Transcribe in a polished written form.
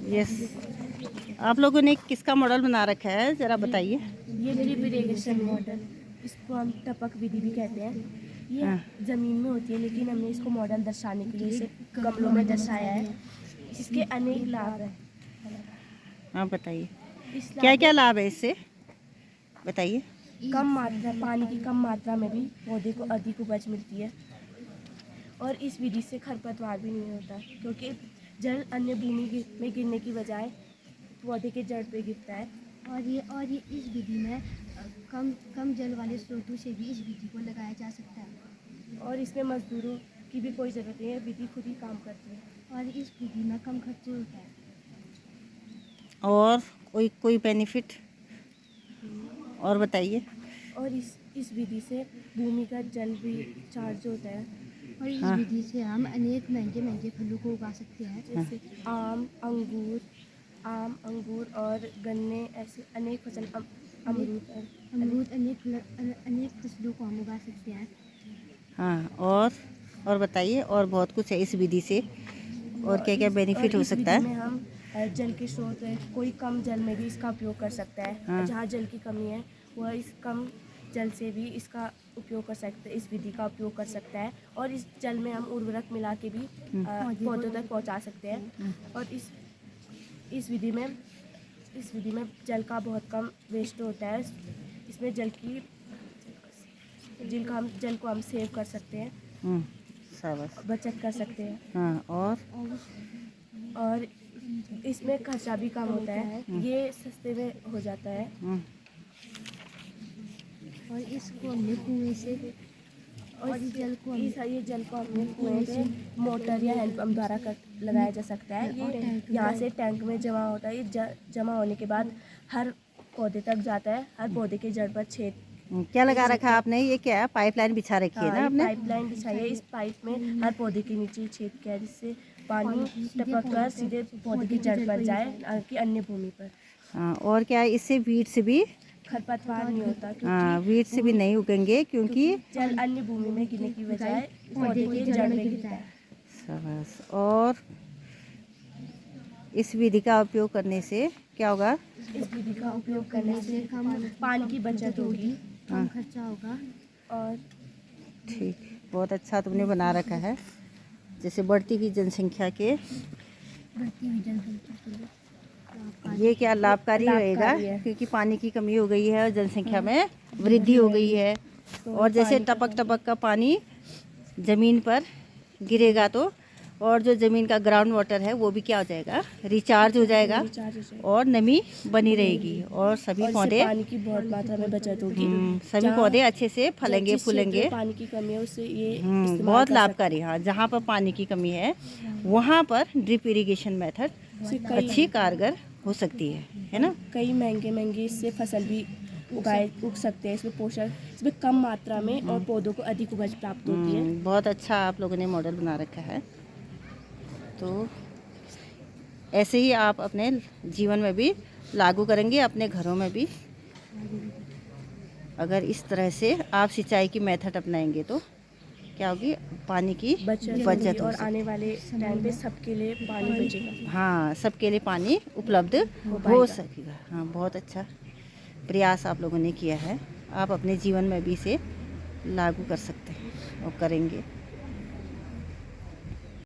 Yes. आप लोगों ने किसका मॉडल बना रखा है, ज़रा बताइए। ये ड्रिप इरिगेशन मॉडल, इसको हम टपक विधि भी कहते हैं। ये ज़मीन में होती है, लेकिन हमने इसको मॉडल दर्शाने के लिए इसे गमलों में दर्शाया है। इसके अनेक लाभ हैं। हाँ बताइए, इस क्या क्या लाभ है इससे, बताइए। कम मात्रा, पानी की कम मात्रा में भी पौधे को अधिक उपज मिलती है। और इस विधि से खरपतवार भी नहीं होता, क्योंकि जल अन्य भूमि में गिरने की बजाय पौधे के जड़ पे गिरता है। और ये इस विधि में कम जल वाले स्रोतों से भी इस विधि को लगाया जा सकता है। और इसमें मजदूरों की भी कोई ज़रूरत नहीं है, विधि खुद ही काम करती है। और इस विधि में कम खर्च होता है। और कोई बेनिफिट और बताइए। और इस विधि से भूमि का जल भी चार्ज होता है। और इस हाँ। विधि से हम अनेक महंगे फलों को उगा सकते हैं, जैसे आम, अंगूर और गन्ने, ऐसे अनेक फसल, अमरूद अनेक फसलों को हम उगा सकते हैं। हाँ, और बताइए, और बहुत कुछ है इस विधि से, और क्या क्या बेनिफिट हो सकता इस विधि है। में हम जल के स्रोत, कोई कम जल में भी इसका उपयोग कर सकता है। हाँ। जहाँ जल की कमी है वह इस कम जल से भी इसका उपयोग कर सकते हैं, इस विधि का उपयोग कर सकता है। और इस जल में हम उर्वरक मिला के भी पौधों तक पहुँचा सकते हैं। और इस विधि में जल का बहुत कम वेस्ट होता है। इसमें जल को हम सेव कर सकते हैं, शाबाश। बचत कर सकते हैं। हाँ, और इसमें खर्चा भी कम होता है, ये सस्ते में हो जाता है। और इसको हमने कुएं से और ये जल को हमने कुएं से मोटर या हैंडपम्प द्वारा लगाया जा सकता है। ये यहाँ से टैंक में जमा होता है। ये जमा होने के बाद हर पौधे तक जाता है, हर पौधे के जड़ पर छेद। क्या लगा रखा है आपने, ये क्या है, पाइपलाइन बिछा रखी है ना आपने। पाइपलाइन बिछाई है। इस पाइप में हर पौधे के नीचे छेद किया है, जिससे पानी टपक कर सीधे पौधे की जड़ पर जाए, ना कि अन्य भूमि पर। हाँ, और क्या है, इससे वीड्स भी, खरपतवार नहीं होता, हाँ, वीड्स भी नहीं उगेंगे, क्योंकि जल अन्य भूमि में गिरने की बजाय पौधे के जड़ में गिरता है। शाबाश। और इस विधि का उपयोग करने से क्या होगा। इस विधि का उपयोग करने से पानी की बचत होगी, कम खर्चा होगा। और ठीक, बहुत अच्छा तुमने बना रखा है। जैसे बढ़ती हुई जनसंख्या के ये क्या लाभकारी रहेगा, क्योंकि पानी की कमी हो गई है और जनसंख्या में वृद्धि हो गई है। और जैसे टपक टपक का पानी ज़मीन पर गिरेगा, तो और जो ज़मीन का ग्राउंड वाटर है वो भी क्या हो जाएगा, रिचार्ज हो जाएगा, और नमी बनी रहेगी, और सभी पौधे, पानी की बहुत मात्रा में बचत होगी। सभी पौधे अच्छे से फलेंगे फूलेंगे। पानी की कमी है उससे ये बहुत लाभकारी। हाँ, जहाँ पर पानी की कमी है वहाँ पर ड्रिप इरिगेशन मेथड अच्छी कारगर हो सकती है ना। कई महंगे इससे फसल भी उग सकते हैं। इसमें पोषक, इसमें कम मात्रा में और पौधों को अधिक उपज प्राप्त होती है। बहुत अच्छा आप लोगों ने मॉडल बना रखा है। तो ऐसे ही आप अपने जीवन में भी लागू करेंगे, अपने घरों में भी। अगर इस तरह से आप सिंचाई की मेथड अपनाएंगे तो क्या होगी, पानी की बचत और आने वाले टाइम पे सबके लिए पानी बचेगा। हाँ, सबके लिए पानी उपलब्ध हो सकेगा। हाँ, बहुत अच्छा प्रयास आप लोगों ने किया है। आप अपने जीवन में भी इसे लागू कर सकते हैं और करेंगे।